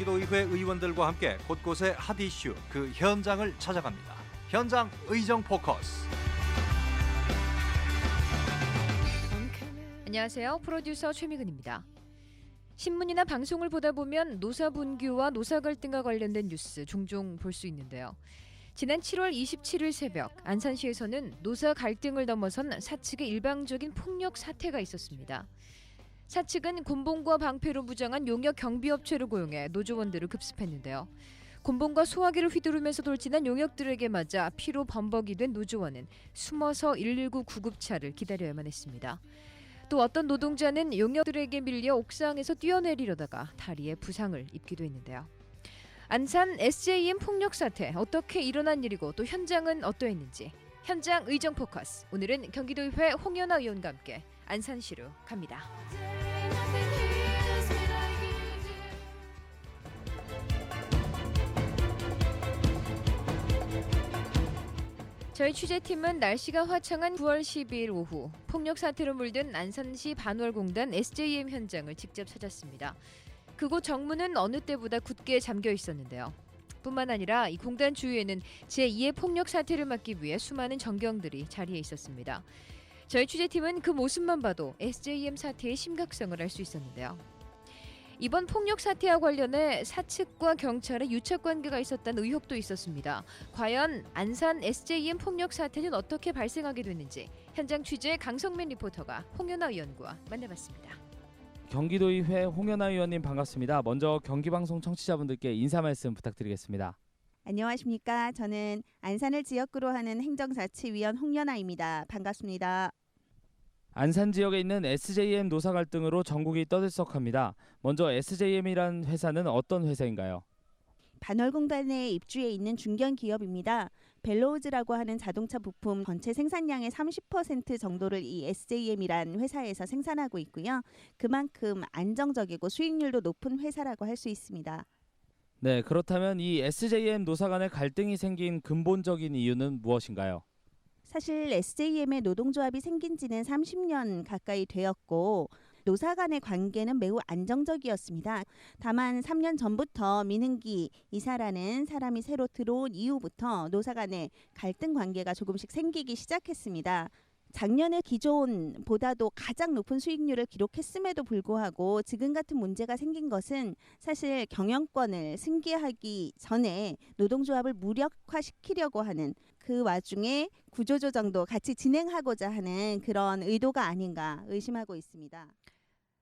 경기도의회 의원들과 함께 곳곳의 핫 이슈 그 현장을 찾아갑니다. 현장 의정 포커스. 안녕하세요. 프로듀서 최미근입니다. 신문이나 방송을 보다 보면 노사 분규와 노사 갈등과 관련된 뉴스 종종 볼 수 있는데요. 지난 7월 27일 새벽 안산시에서는 노사 갈등을 넘어선 사측의 일방적인 폭력 사태가 있었습니다. 사측은 곤봉과 방패로 무장한 용역 경비업체를 고용해 노조원들을 급습했는데요. 곤봉과 소화기를 휘두르면서 돌진한 용역들에게 맞아 피로 범벅이 된 노조원은 숨어서 119 구급차를 기다려야만 했습니다. 또 어떤 노동자는 용역들에게 밀려 옥상에서 뛰어내리려다가 다리에 부상을 입기도 했는데요. 안산 SJM 폭력 사태 어떻게 일어난 일이고 또 현장은 어떠했는지 현장 의정 포커스. 오늘은 경기도의회 홍연아 의원과 함께 안산시로 갑니다. 저희 취재팀은 날씨가 화창한 9월 12일 오후 폭력 사태로 물든 안산시 반월공단 SJM 현장을 직접 찾았습니다. 그곳 정문은 어느 때보다 굳게 잠겨 있었는데요. 뿐만 아니라 이 공단 주위에는 제2의 폭력 사태를 막기 위해 수많은 전경들이 자리해 있었습니다. 저희 취재팀은 그 모습만 봐도 SJM 사태의 심각성을 알 수 있었는데요. 이번 폭력 사태와 관련해 사측과 경찰의 유착 관계가 있었다는 의혹도 있었습니다. 과연 안산 SJM 폭력 사태는 어떻게 발생하게 됐는지 현장 취재 강성민 리포터가 홍연아 의원과 만나봤습니다. 경기도의회 홍연아 의원님 반갑습니다. 먼저 경기방송 청취자분들께 인사 말씀 부탁드리겠습니다. 안녕하십니까. 저는 안산을 지역구로 하는 행정자치위원 홍연아입니다. 반갑습니다. 안산 지역에 있는 SJM 노사 갈등으로 전국이 떠들썩합니다. 먼저 SJM이란 회사는 어떤 회사인가요? 반월공단에 입주해 있는 중견기업입니다. 벨로우즈라고 하는 자동차 부품 전체 생산량의 30% 정도를 이 SJM이란 회사에서 생산하고 있고요. 그만큼 안정적이고 수익률도 높은 회사라고 할 수 있습니다. 네, 그렇다면 이 SJM 노사 간의 갈등이 생긴 근본적인 이유는 무엇인가요? 사실 SJM의 노동조합이 생긴 지는 30년 가까이 되었고 노사 간의 관계는 매우 안정적이었습니다. 다만 3년 전부터 민흥기 이사라는 사람이 새로 들어온 이후부터 노사 간의 갈등 관계가 조금씩 생기기 시작했습니다. 작년에 기존보다도 가장 높은 수익률을 기록했음에도 불구하고 지금 같은 문제가 생긴 것은 사실 경영권을 승계하기 전에 노동조합을 무력화시키려고 하는 그 와중에 구조조정도 같이 진행하고자 하는 그런 의도가 아닌가 의심하고 있습니다.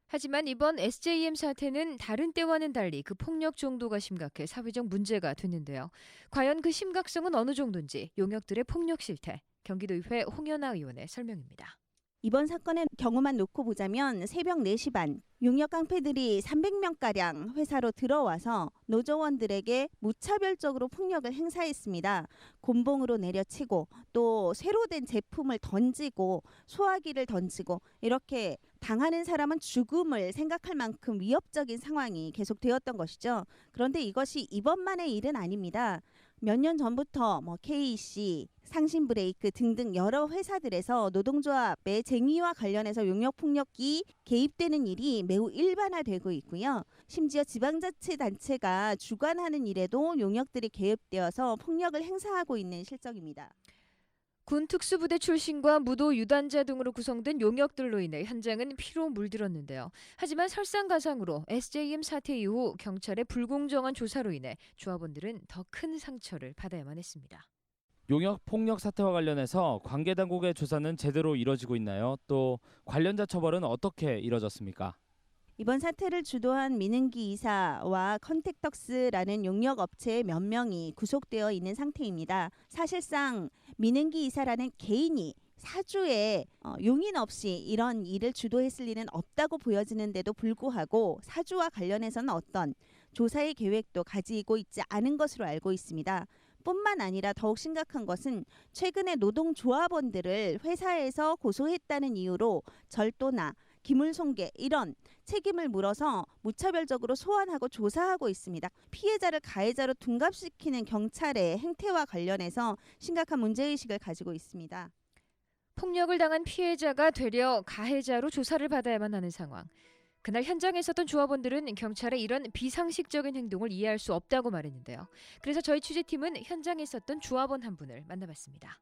하지만 이번 SJM 사태는 다른 때와는 달리 그 폭력 정도가 심각해 사회적 문제가 됐는데요. 과연 그 심각성은 어느 정도인지 용역들의 폭력 실태. 경기도의회 홍연아 의원의 설명입니다. 이번 사건의 경우만 놓고 보자면 새벽 4시 반 용역 깡패들이 300명가량 회사로 들어와서 노조원들에게 무차별적으로 폭력을 행사했습니다. 곤봉으로 내려치고 또 새로 된 제품을 던지고 소화기를 던지고 이렇게 당하는 사람은 죽음을 생각할 만큼 위협적인 상황이 계속되었던 것이죠. 그런데 이것이 이번만의 일은 아닙니다. 몇 년 전부터 KC, 상신브레이크 등등 여러 회사들에서 노동조합의 쟁의와 관련해서 용역폭력이 개입되는 일이 매우 일반화되고 있고요. 심지어 지방자치단체가 주관하는 일에도 용역들이 개입되어서 폭력을 행사하고 있는 실정입니다. 군 특수부대 출신과 무도 유단자 등으로 구성된 용역들로 인해 현장은 피로 물들었는데요. 하지만 설상가상으로 SJM 사태 이후 경찰의 불공정한 조사로 인해 조합원들은 더 큰 상처를 받아야만 했습니다. 용역 폭력 사태와 관련해서 관계 당국의 조사는 제대로 이뤄지고 있나요? 또 관련자 처벌은 어떻게 이뤄졌습니까? 이번 사태를 주도한 민흥기 이사와 컨택덕스라는 용역업체의 몇 명이 구속되어 있는 상태입니다. 사실상 민흥기 이사라는 개인이 사주에 용인 없이 이런 일을 주도했을 리는 없다고 보여지는데도 불구하고 사주와 관련해서는 어떤 조사의 계획도 가지고 있지 않은 것으로 알고 있습니다. 뿐만 아니라 더욱 심각한 것은 최근에 노동조합원들을 회사에서 고소했다는 이유로 절도나 기물손괴 이런 책임을 물어서 무차별적으로 소환하고 조사하고 있습니다. 피해자를 가해자로 둔갑시키는 경찰의 행태와 관련해서 심각한 문제의식을 가지고 있습니다. 폭력을 당한 피해자가 되려 가해자로 조사를 받아야만 하는 상황. 그날 현장에 있었던 조합원들은 경찰의 이런 비상식적인 행동을 이해할 수 없다고 말했는데요. 그래서 저희 취재팀은 현장에 있었던 조합원 한 분을 만나봤습니다.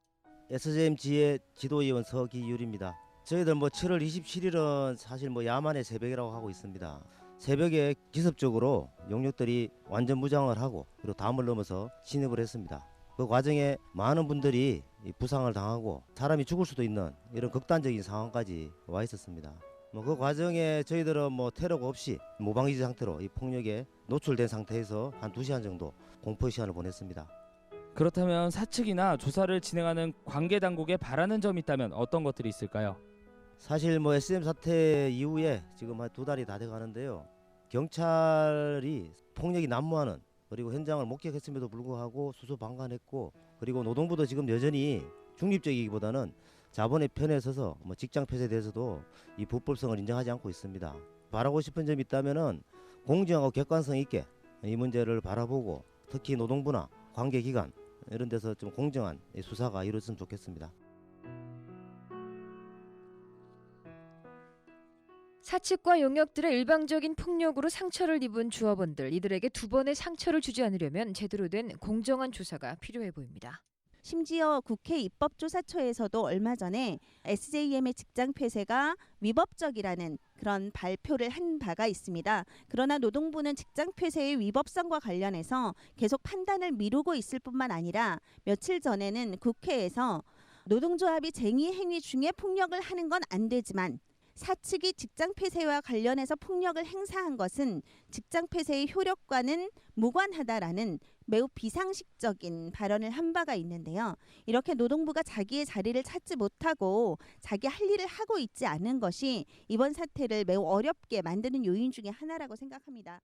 SJM지의 지도위원 서기율입니다. 저희들 7월 27일은 사실 야만의 새벽이라고 하고 있습니다. 새벽에 기습적으로 용역들이 완전 무장을 하고 그리고 담을 넘어서 진입을 했습니다. 그 과정에 많은 분들이 부상을 당하고 사람이 죽을 수도 있는 이런 극단적인 상황까지 와 있었습니다. 그 과정에 저희들은 테러가 없이 무방비지 상태로 이 폭력에 노출된 상태에서 한 2시간 정도 공포의 시간을 보냈습니다. 그렇다면 사측이나 조사를 진행하는 관계 당국에 바라는 점이 있다면 어떤 것들이 있을까요? 사실 SM 사태 이후에 지금 한 2달이 다 돼가는데요. 경찰이 폭력이 난무하는 그리고 현장을 목격했음에도 불구하고 수수방관했고 그리고 노동부도 지금 여전히 중립적이기보다는 자본의 편에 서서 직장 폐쇄에 대해서도 이 불법성을 인정하지 않고 있습니다. 바라고 싶은 점이 있다면은 공정하고 객관성 있게 이 문제를 바라보고 특히 노동부나 관계기관 이런 데서 좀 공정한 수사가 이루어졌으면 좋겠습니다. 사측과 용역들의 일방적인 폭력으로 상처를 입은 조합원들, 이들에게 2번의 상처를 주지 않으려면 제대로 된 공정한 조사가 필요해 보입니다. 심지어 국회 입법조사처에서도 얼마 전에 SJM의 직장 폐쇄가 위법적이라는 그런 발표를 한 바가 있습니다. 그러나 노동부는 직장 폐쇄의 위법성과 관련해서 계속 판단을 미루고 있을 뿐만 아니라 며칠 전에는 국회에서 노동조합이 쟁의 행위 중에 폭력을 하는 건 안 되지만 사측이 직장 폐쇄와 관련해서 폭력을 행사한 것은 직장 폐쇄의 효력과는 무관하다라는 매우 비상식적인 발언을 한 바가 있는데요. 이렇게 노동부가 자기의 자리를 찾지 못하고 자기 할 일을 하고 있지 않은 것이 이번 사태를 매우 어렵게 만드는 요인 중에 하나라고 생각합니다.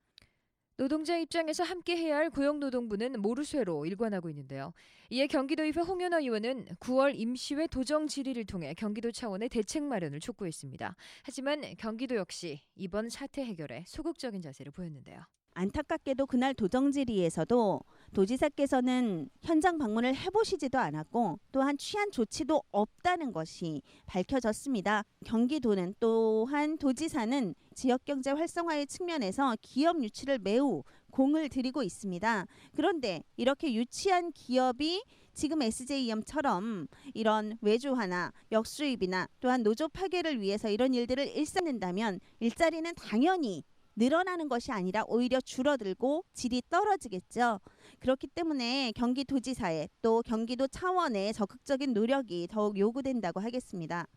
노동자 입장에서 함께 해야 할 고용노동부는 모르쇠로 일관하고 있는데요. 이에 경기도의회 홍연아 의원은 9월 임시회 도정 질의를 통해 경기도 차원의 대책 마련을 촉구했습니다. 하지만 경기도 역시 이번 사태 해결에 소극적인 자세를 보였는데요. 안타깝게도 그날 도정 질의에서도 도지사께서는 현장 방문을 해보시지도 않았고 또한 취한 조치도 없다는 것이 밝혀졌습니다. 경기도는 또한 도지사는 지역경제 활성화의 측면에서 기업 유치를 매우 공을 들이고 있습니다. 그런데 이렇게 유치한 기업이 지금 SJM처럼 이런 외주화나 역수입이나 또한 노조 파괴를 위해서 이런 일들을 일삼는다면 일자리는 당연히 늘어나는 것이 아니라 오히려 줄어들고 질이 떨어지겠죠. 그렇기 때문에 경기도지사의 또 경기도 차원의 적극적인 노력이 더욱 요구된다고 하겠습니다.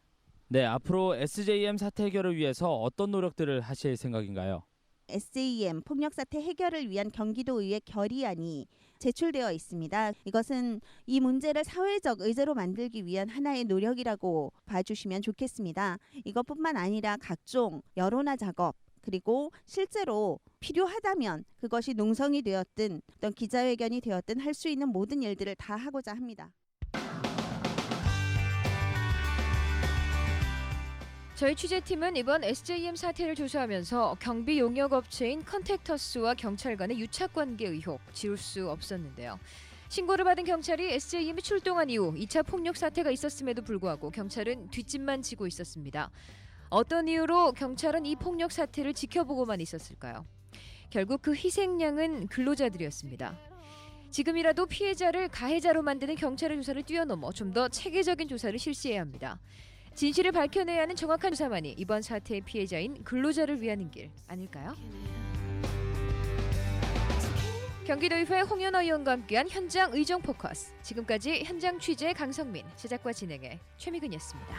네, 앞으로 SJM 사태 해결을 위해서 어떤 노력들을 하실 생각인가요? SJM 폭력 사태 해결을 위한 경기도의회 결의안이 제출되어 있습니다. 이것은 이 문제를 사회적 의제로 만들기 위한 하나의 노력이라고 봐주시면 좋겠습니다. 이것뿐만 아니라 각종 여론화 작업 그리고 실제로 필요하다면 그것이 농성이 되었든 어떤 기자회견이 되었든 할 수 있는 모든 일들을 다 하고자 합니다. 저희 취재팀은 이번 SJM 사태를 조사하면서 경비 용역업체인 컨택터스와 경찰 간의 유착관계 의혹 지울 수 없었는데요. 신고를 받은 경찰이 SJM이 출동한 이후 2차 폭력 사태가 있었음에도 불구하고 경찰은 뒷짐만 지고 있었습니다. 어떤 이유로 경찰은 이 폭력 사태를 지켜보고만 있었을까요? 결국 그 희생양은 근로자들이었습니다. 지금이라도 피해자를 가해자로 만드는 경찰의 조사를 뛰어넘어 좀 더 체계적인 조사를 실시해야 합니다. 진실을 밝혀내야 하는 정확한 조사만이 이번 사태의 피해자인 근로자를 위하는 길 아닐까요? 경기도의회 홍연아 의원과 함께한 현장 의정 포커스. 지금까지 현장 취재 강성민, 제작과 진행의 최미근이었습니다.